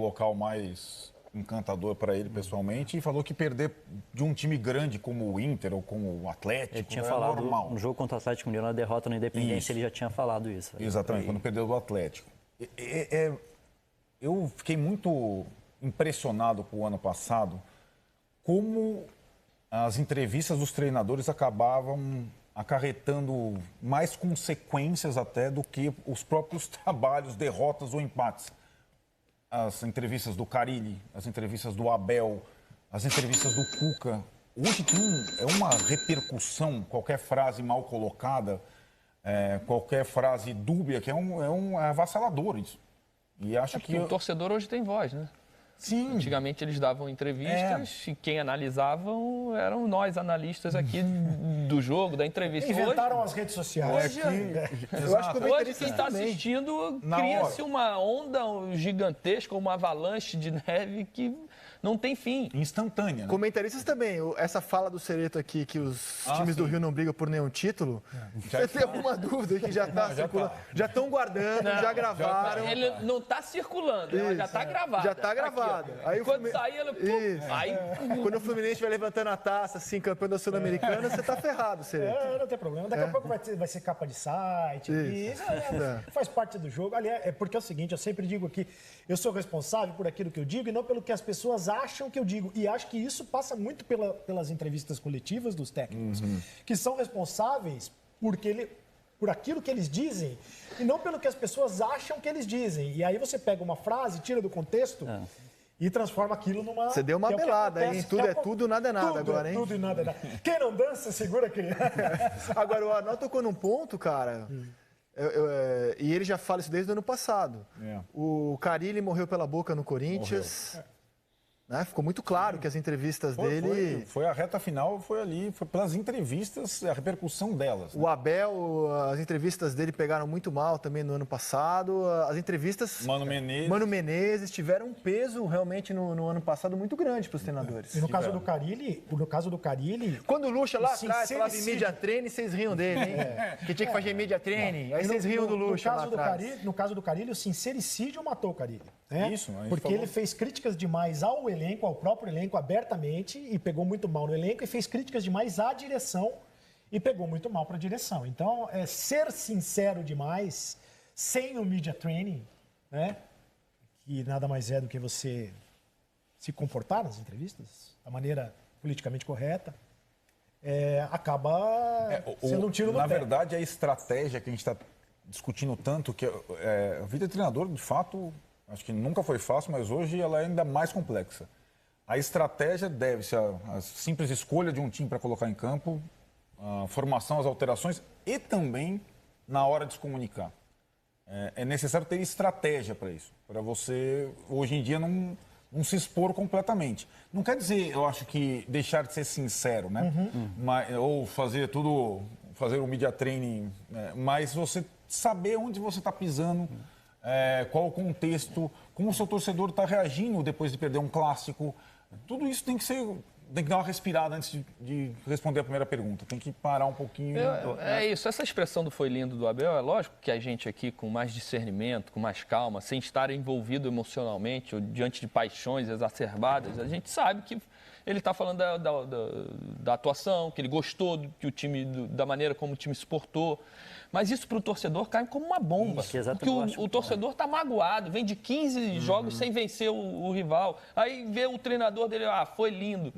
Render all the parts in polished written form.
local mais encantador para ele pessoalmente e falou que perder de um time grande como o Inter ou como o Atlético ele tinha é falado normal. no jogo contra o Atlético Mineiro, na derrota na Independência, Isso. ele já tinha falado isso. Exatamente, quando perdeu do Atlético. Eu fiquei muito impressionado com o ano passado como as entrevistas dos treinadores acabavam acarretando mais consequências até do que os próprios trabalhos, derrotas ou empates. As entrevistas do Carille, as entrevistas do Abel, as entrevistas do Cuca. Hoje é uma repercussão, qualquer frase mal colocada, qualquer frase dúbia, que é avassalador isso. E acho que o torcedor hoje tem voz, né? Sim. Antigamente eles davam entrevistas e quem analisavam eram nós, analistas aqui do jogo, da entrevista. Inventaram as redes sociais. Eu acho que hoje quem está assistindo cria-se uma onda gigantesca, uma avalanche de neve que não tem fim. Instantânea. Né? Comentaristas também. Essa fala do Cereto aqui, que os times do Rio não brigam por nenhum título. Você tem alguma dúvida que já está circulando? Já estão guardando, já gravaram. Ele não está circulando, ela já está gravada. Já está gravada. Aí quando sair, ela... Quando o Fluminense vai levantando a taça, assim, campeão da Sul-Americana, você está ferrado, Cereto. Não tem problema. Daqui a pouco vai ser capa de site. Isso faz parte do jogo. Aliás, porque é o seguinte, eu sempre digo aqui, eu sou responsável por aquilo que eu digo e não pelo que as pessoas acham que eu digo. E acho que isso passa muito pelas entrevistas coletivas dos técnicos, que são responsáveis por aquilo que eles dizem e não pelo que as pessoas acham que eles dizem. E aí você pega uma frase, tira do contexto e transforma aquilo numa... Você deu uma belada, hein? Tudo é tudo, nada é nada agora, hein? Tudo e nada é nada. Quem não dança, segura a criança. Agora, o Arnaldo tocou num ponto, cara... e ele já fala isso desde o ano passado. O Carille morreu pela boca no Corinthians. Né? Ficou muito claro que as entrevistas dele... Foi a reta final, foi pelas entrevistas, a repercussão delas. Né? O Abel, as entrevistas dele pegaram muito mal também no ano passado. As entrevistas... Mano Menezes tiveram um peso realmente no ano passado muito grande para os treinadores. E no caso do Carilli... Quando o Lucha lá atrás falava em media training, vocês riam dele, hein? Que tinha que fazer media training. Aí vocês riam do Lucha lá atrás. No caso do Carilli, o sincericídio matou o Carilli. Né? Isso, porque ele fez críticas demais ao elenco, ao próprio elenco, abertamente, e pegou muito mal no elenco, e fez críticas demais à direção, e pegou muito mal para a direção. Então, ser sincero demais, sem o media training, né? Que nada mais é do que você se comportar nas entrevistas, da maneira politicamente correta, acaba sendo um tiro no pé. Na verdade, a estratégia que a gente está discutindo tanto, que a vida de treinador, de fato... Acho que nunca foi fácil, mas hoje ela é ainda mais complexa. A estratégia deve-se à simples escolha de um time para colocar em campo, a formação, as alterações e também na hora de se comunicar. É necessário ter estratégia para isso, para você, hoje em dia, não se expor completamente. Não quer dizer, eu acho, que deixar de ser sincero, né? Ou fazer o media training, mas você saber onde você está pisando, qual o contexto, como o seu torcedor está reagindo depois de perder um clássico. Tudo isso tem que dar uma respirada antes de responder a primeira pergunta. Tem que parar um pouquinho. Isso, essa expressão do foi lindo do Abel, é lógico que a gente aqui com mais discernimento, com mais calma, sem estar envolvido emocionalmente ou diante de paixões exacerbadas, a gente sabe que ele está falando da atuação, que ele gostou da maneira como o time se portou. Mas isso para o torcedor cai como uma bomba. Porque o torcedor está magoado, vem de 15 jogos sem vencer o rival. Aí vê o treinador dele, foi lindo.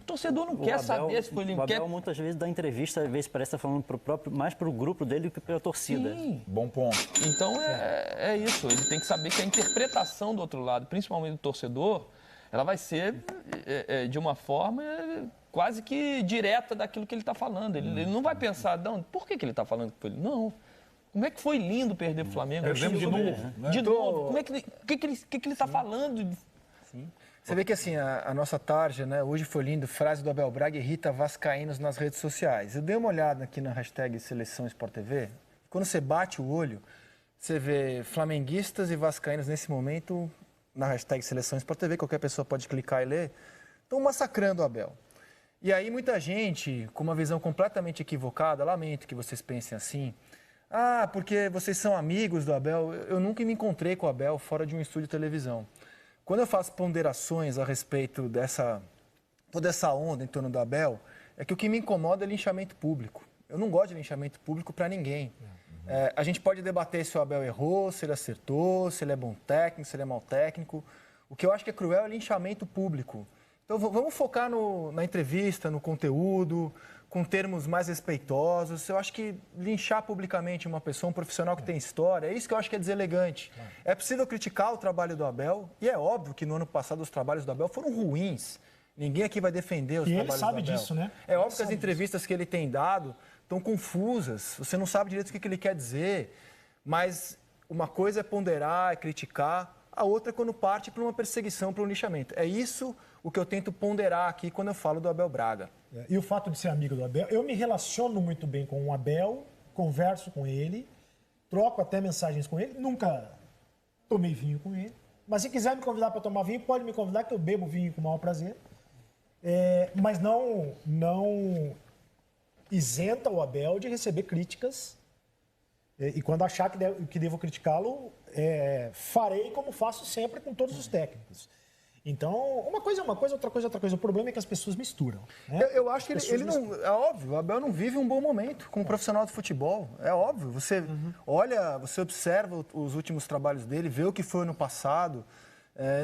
O torcedor não quer saber se foi lindo. O Abel muitas vezes dá entrevista, às vezes parece estar falando mais para o grupo dele do que para a torcida. Sim. Bom ponto. Então é isso, ele tem que saber que a interpretação do outro lado, principalmente do torcedor, ela vai ser de uma forma quase que direta daquilo que ele está falando. Ele não vai pensar, não, por que ele está falando que foi lindo? Não. Como é que foi lindo perder o Flamengo? Perdemos de novo. Né? De novo. Como é que ele está falando? Sim. Você vê que assim, a nossa tarja, né? Hoje foi lindo, frase do Abel Braga irrita vascaínos nas redes sociais. Eu dei uma olhada aqui na hashtag Seleção Sport TV. Quando você bate o olho, você vê flamenguistas e vascaínos nesse momento, na hashtag Seleção Sport TV, qualquer pessoa pode clicar e ler, estão massacrando o Abel. E aí muita gente, com uma visão completamente equivocada, lamento que vocês pensem assim, porque vocês são amigos do Abel. Eu nunca me encontrei com o Abel fora de um estúdio de televisão. quando eu faço ponderações a respeito toda essa onda em torno do Abel, é que o que me incomoda é linchamento público. Eu não gosto de linchamento público para ninguém. A gente pode debater se o Abel errou, se ele acertou, se ele é bom técnico, se ele é mau técnico. O que eu acho que é cruel é linchamento público. Então vamos focar na entrevista, no conteúdo, com termos mais respeitosos. Eu acho que linchar publicamente uma pessoa, um profissional que tem história, é isso que eu acho que é deselegante. É possível criticar o trabalho do Abel, e é óbvio que no ano passado os trabalhos do Abel foram ruins. Ninguém aqui vai defender os trabalhos do Abel. E ele sabe disso, né? É óbvio que as entrevistas que ele tem dado estão confusas, você não sabe direito o que ele quer dizer, mas uma coisa é ponderar, é criticar, a outra é quando parte para uma perseguição, para um lixamento. É isso o que eu tento ponderar aqui quando eu falo do Abel Braga. E o fato de ser amigo do Abel, eu me relaciono muito bem com o Abel, converso com ele, troco até mensagens com ele, nunca tomei vinho com ele, mas se quiser me convidar para tomar vinho, pode me convidar que eu bebo vinho com o maior prazer, mas não isenta o Abel de receber críticas e quando achar que devo criticá-lo, farei como faço sempre com todos os técnicos. Então, uma coisa é uma coisa, outra coisa é outra coisa. O problema é que as pessoas misturam. Né? Eu acho que ele não... É óbvio, o Abel não vive um bom momento como profissional de futebol. É óbvio. Você olha, você observa os últimos trabalhos dele, vê o que foi no passado.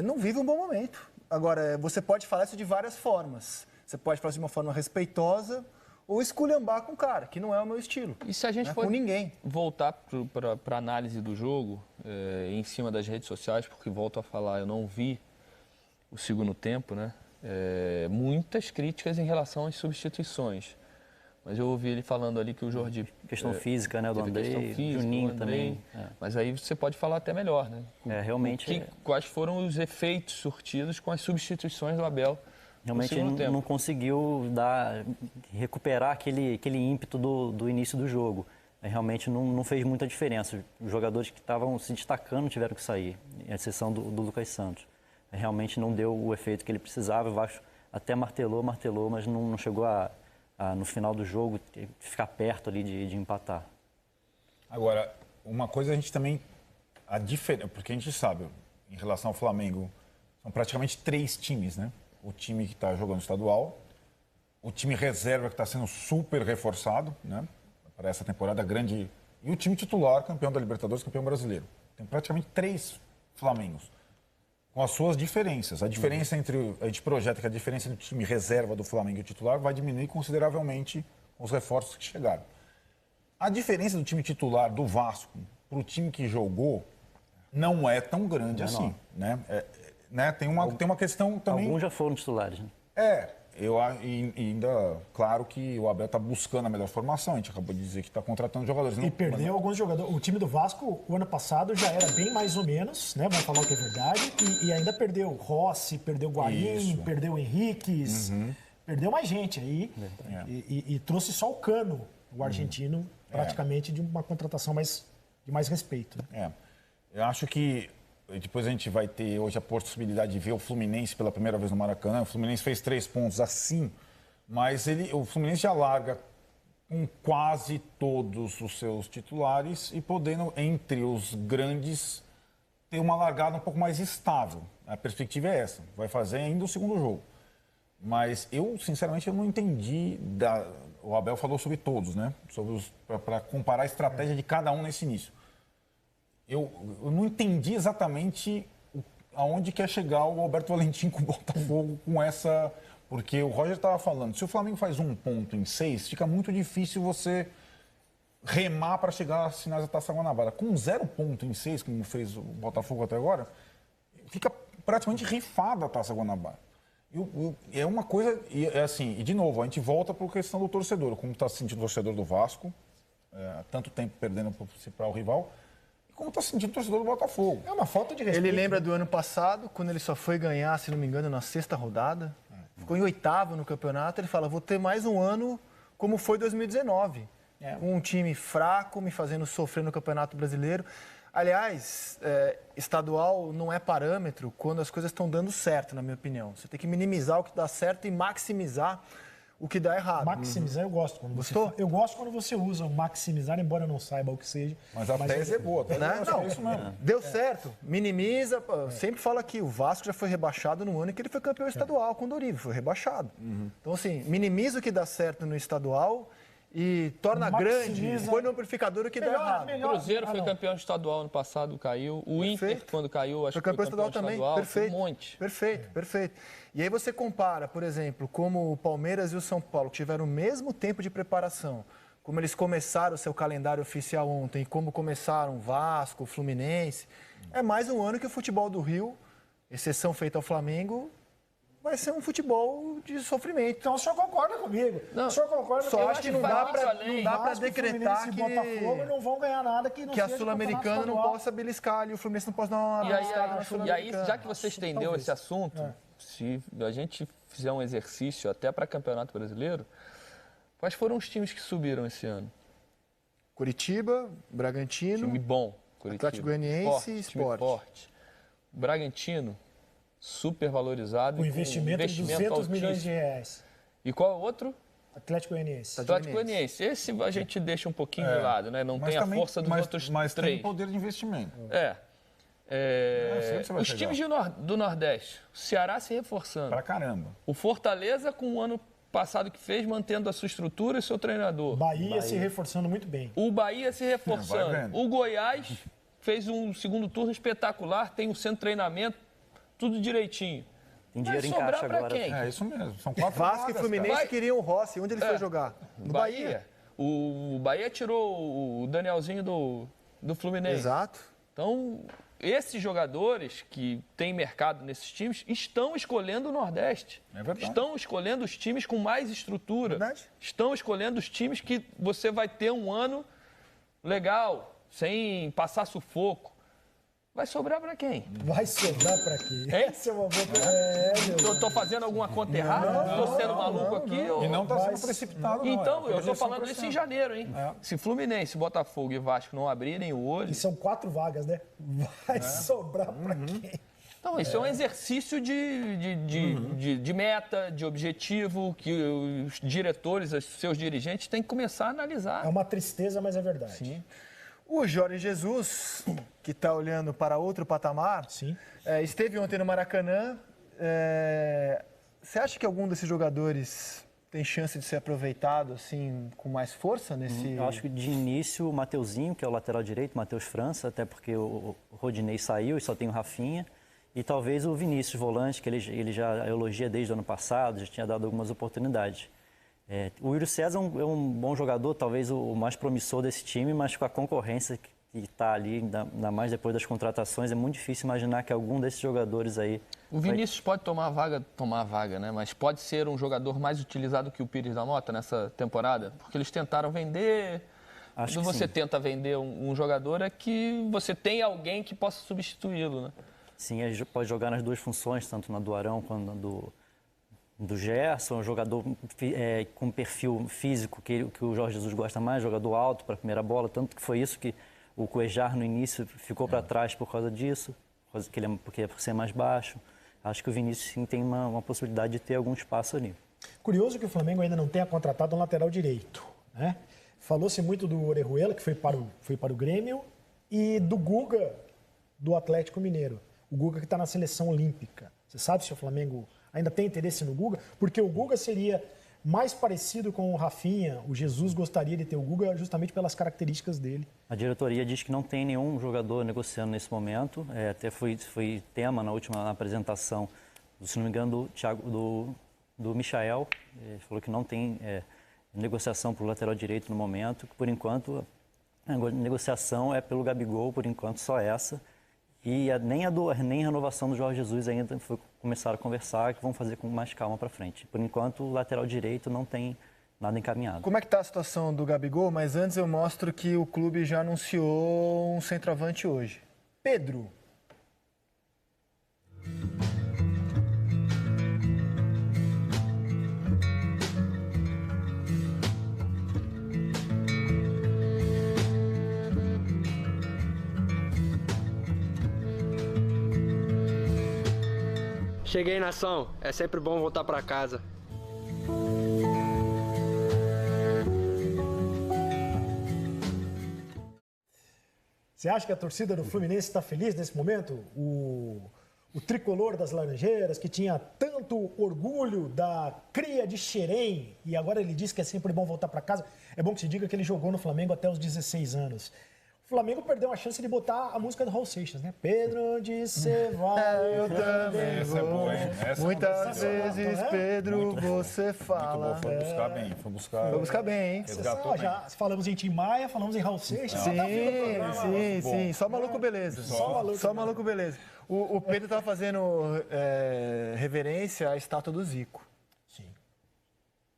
Não vive um bom momento. Agora, você pode falar isso de várias formas. Você pode falar isso de uma forma respeitosa ou esculhambar com o cara, que não é o meu estilo. E se a gente com ninguém. Voltar para a análise do jogo, em cima das redes sociais, porque volto a falar, eu não vi o segundo tempo, né? Muitas críticas em relação às substituições. Mas eu ouvi ele falando ali que o Jordi... Questão física, né? Do Andrei, Juninho também. Mas aí você pode falar até melhor, né? Realmente... Quais foram os efeitos surtidos com as substituições do Abel? Realmente não conseguiu recuperar aquele ímpeto do início do jogo. Realmente não fez muita diferença. Os jogadores que estavam se destacando tiveram que sair, à exceção do Lucas Santos. Realmente não deu o efeito que ele precisava. O Vasco até martelou, mas não chegou no final do jogo, ficar perto ali de empatar. Agora, uma coisa a gente também... Porque a gente sabe, em relação ao Flamengo, são praticamente 3 times, né? O time que está jogando estadual, o time reserva que está sendo super reforçado, né? Para essa temporada grande, e o time titular, campeão da Libertadores, campeão brasileiro. Tem praticamente 3 Flamengos, com as suas diferenças. A diferença a gente projeta que a diferença entre o time reserva do Flamengo e o titular vai diminuir consideravelmente com os reforços que chegaram. A diferença do time titular do Vasco para o time que jogou não é tão grande assim, né? Tem uma questão também... Alguns já foram titulares, né? Ainda, claro que o Abel está buscando a melhor formação, a gente acabou de dizer que está contratando jogadores. E perdeu alguns jogadores. O time do Vasco, o ano passado, já era bem mais ou menos, né? Vamos falar o que é verdade. E ainda perdeu Rossi, perdeu Guarim, perdeu Henriques, perdeu mais gente aí. E trouxe só o Cano, o argentino, praticamente de uma contratação de mais respeito. Né? Eu acho que depois a gente vai ter hoje a possibilidade de ver o Fluminense pela primeira vez no Maracanã. O Fluminense fez 3 pontos assim, mas o Fluminense já larga com quase todos os seus titulares e podendo, entre os grandes, ter uma largada um pouco mais estável. A perspectiva é essa, vai fazer ainda o segundo jogo. Mas eu, sinceramente, eu não entendi. O Abel falou sobre todos, né? Para comparar a estratégia de cada um nesse início. Eu não entendi exatamente aonde quer chegar o Alberto Valentim com o Botafogo com essa... Porque o Roger estava falando, se o Flamengo faz 1 ponto em 6, fica muito difícil você remar para chegar às finais da Taça Guanabara. Com 0 ponto em 6, como fez o Botafogo até agora, fica praticamente rifada a Taça Guanabara. É uma coisa... E de novo, a gente volta para a questão do torcedor. Como está se sentindo o torcedor do Vasco, há tanto tempo perdendo para o rival... Como está sentindo o torcedor do Botafogo. É uma falta de respeito. Ele lembra do ano passado, quando ele só foi ganhar, se não me engano, na 6ª rodada. Ficou em 8º no campeonato. Ele fala, vou ter mais um ano como foi 2019. Com um time fraco, me fazendo sofrer no Campeonato Brasileiro. Aliás, estadual não é parâmetro quando as coisas estão dando certo, na minha opinião. Você tem que minimizar o que dá certo e maximizar o que dá errado. Maximizar eu gosto quando você Gostou? eu gosto quando você usa o maximizar, embora eu não saiba o que seja. Mas a tese é boa. Tá? Não, É isso mesmo. deu certo. Minimiza. Eu sempre falo aqui, o Vasco já foi rebaixado no ano em que ele foi campeão estadual com o Dorival, foi rebaixado. Então, assim, minimiza o que dá certo no estadual e torna grande, põe no amplificador o que dá errado. O Cruzeiro foi campeão estadual ano passado, caiu. O Inter, quando caiu, acho Foi que foi campeão estadual também, perfeito. Um monte. Perfeito. E aí você compara, por exemplo, como o Palmeiras e o São Paulo que tiveram o mesmo tempo de preparação, como eles começaram o seu calendário oficial ontem, como começaram o Vasco, o Fluminense. É mais um ano que o futebol do Rio, exceção feita ao Flamengo, vai ser um futebol de sofrimento. Então o senhor concorda comigo? Não, o senhor concorda só comigo? acho que não dá pra Vasco, decretar Fluminense e Botafogo não vão ganhar nada que não que a seja Sul-Americana não campeonato possa beliscar ali, o Fluminense não possa dar uma E beliscada na aí, Sul-Americana. já que você estendeu Talvez. esse assunto, se a gente fizer um exercício até para Campeonato Brasileiro, quais foram os times que subiram esse ano? Curitiba, Bragantino, Time bom, Curitiba. Atlético Goianiense e time Sport. forte. Bragantino, super valorizado. Com e investimento de 200 milhões de altíssimo. reais. E qual é o outro? Atlético Goianiense. Atlético Goianiense. Esse a gente deixa um pouquinho de lado, né? Não tem a força dos outros mas três. tem poder de investimento. É, sei que você vai os chegar. times do Nordeste, o Ceará se reforçando. Pra caramba. O Fortaleza, com o ano passado que fez, mantendo a sua estrutura e seu treinador. Bahia se reforçando muito bem. O Bahia se Vai reforçando. vendo. O Goiás fez um segundo turno espetacular, tem um centro de treinamento, tudo direitinho. Tem Vai dinheiro em sobrar caixa pra agora. quem? É isso mesmo. São 4 Vasco e vagas, Fluminense cara. Vai. queriam o Rossi. Onde ele foi jogar? No Bahia. O Bahia tirou o Danielzinho do Fluminense. Exato. Então, esses jogadores que têm mercado nesses times estão escolhendo o Nordeste. É verdade. Estão escolhendo os times com mais estrutura. Verdade. Estão escolhendo os times que você vai ter um ano legal, sem passar sufoco. Vai sobrar para quem? Vai sobrar pra quê? Hein? Essa é uma boa... meu. Tô fazendo alguma conta errada? Tô sendo maluco aqui? E não está sendo precipitado, não. Então, É a eu tô falando projeção isso em crescendo. janeiro, hein? Se Fluminense, Botafogo e Vasco não abrirem o olho... E são 4 vagas, né? Vai sobrar pra quem? Então, isso é um exercício de meta, de objetivo, que os diretores, os seus dirigentes têm que começar a analisar. É uma tristeza, mas é verdade. Sim. O Jorge Jesus, que está olhando para outro patamar, Sim. esteve ontem no Maracanã. Você acha que algum desses jogadores tem chance de ser aproveitado assim com mais força nesse? Eu acho que de início o Mateuzinho, que é o lateral direito, Matheus França, até porque o Rodinei saiu e só tem o Rafinha. E talvez o Vinícius Volante, que ele já elogia desde o ano passado, já tinha dado algumas oportunidades. O Yuri César é um bom jogador, talvez o mais promissor desse time, mas com a concorrência que está ali, ainda mais depois das contratações, é muito difícil imaginar que algum desses jogadores aí... O Vinícius pode tomar a vaga, né? Mas pode ser um jogador mais utilizado que o Pires da Mota nessa temporada? Porque eles tentaram vender... Acho Quando que você sim. tenta vender um jogador, é que você tem alguém que possa substituí-lo, né? Sim, ele pode jogar nas duas funções, tanto na do Arão quanto na do Gerson, um jogador com perfil físico que o Jorge Jesus gosta mais, jogador alto para a primeira bola, tanto que foi isso que o Cuejar no início ficou para trás por causa disso, porque é por ser mais baixo. Acho que o Vinícius sim tem uma possibilidade de ter algum espaço ali. Curioso que o Flamengo ainda não tenha contratado um lateral direito, né? Falou-se muito do Orejuela, que foi para o Grêmio, e do Guga, do Atlético Mineiro. O Guga que está na seleção olímpica. Você sabe se o Flamengo ainda tem interesse no Guga? Porque o Guga seria mais parecido com o Rafinha. O Jesus gostaria de ter o Guga justamente pelas características dele. A diretoria diz que não tem nenhum jogador negociando nesse momento. Até foi tema na última apresentação, se não me engano, do Michael. Ele falou que não tem negociação para o lateral direito no momento. Que, por enquanto, a negociação é pelo Gabigol, por enquanto, só essa. E nem a renovação do Jorge Jesus ainda começaram a conversar, que vão fazer com mais calma para frente. Por enquanto, o lateral direito não tem nada encaminhado. Como é que está a situação do Gabigol? Mas antes eu mostro que o clube já anunciou um centroavante hoje. Pedro. Cheguei, nação. É sempre bom voltar pra casa. Você acha que a torcida do Fluminense está feliz nesse momento? O tricolor das Laranjeiras, que tinha tanto orgulho da cria de Xerém, e agora ele diz que é sempre bom voltar para casa. É bom que se diga que ele jogou no Flamengo até os 16 anos. O Flamengo perdeu a chance de botar a música do Raul Seixas, né? Pedro, onde você vai, eu também Essa é boa, hein? Muitas vezes, Pedro, Muito boa. você Muito fala. bom, foi buscar bem. Foi buscar bem, hein? Resgatou bem. Já falamos em Tim Maia, falamos em Raul Seixas. Sim. Só maluco, beleza. Só maluco, beleza. O Pedro estava fazendo reverência à estátua do Zico. Sim.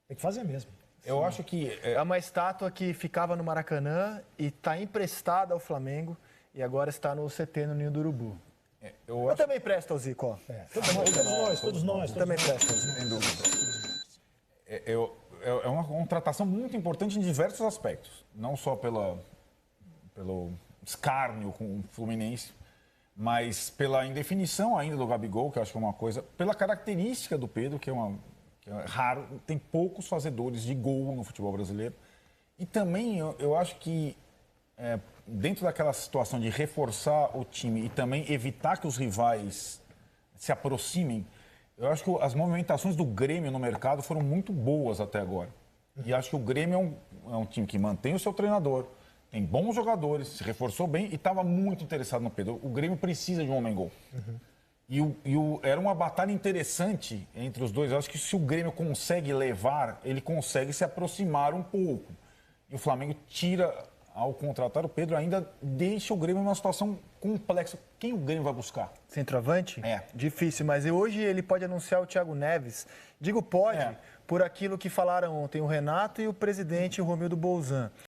Tem que fazer mesmo. Eu acho que... É uma estátua que ficava no Maracanã e está emprestada ao Flamengo e agora está no CT, no Ninho do Urubu. Eu também presto ao Zico, ó. Todos nós. Também presto ao Zico. Sem dúvida. É uma contratação muito importante em diversos aspectos. Não só pelo escárnio com o Fluminense, mas pela indefinição ainda do Gabigol, que eu acho que é uma coisa... Pela característica do Pedro, que é raro, tem poucos fazedores de gol no futebol brasileiro. E também eu acho que, dentro daquela situação de reforçar o time e também evitar que os rivais se aproximem, eu acho que as movimentações do Grêmio no mercado foram muito boas até agora. E acho que o Grêmio é um time que mantém o seu treinador, tem bons jogadores, se reforçou bem e estava muito interessado no Pedro. O Grêmio precisa de um homem-gol. Era uma batalha interessante entre os dois. Eu acho que se o Grêmio consegue levar, ele consegue se aproximar um pouco. E o Flamengo tira, ao contratar o Pedro, ainda deixa o Grêmio numa situação complexa. Quem o Grêmio vai buscar? Centroavante? É. Difícil, mas hoje ele pode anunciar o Thiago Neves. Digo pode, por aquilo que falaram ontem o Renato e o presidente Romildo Bolzan.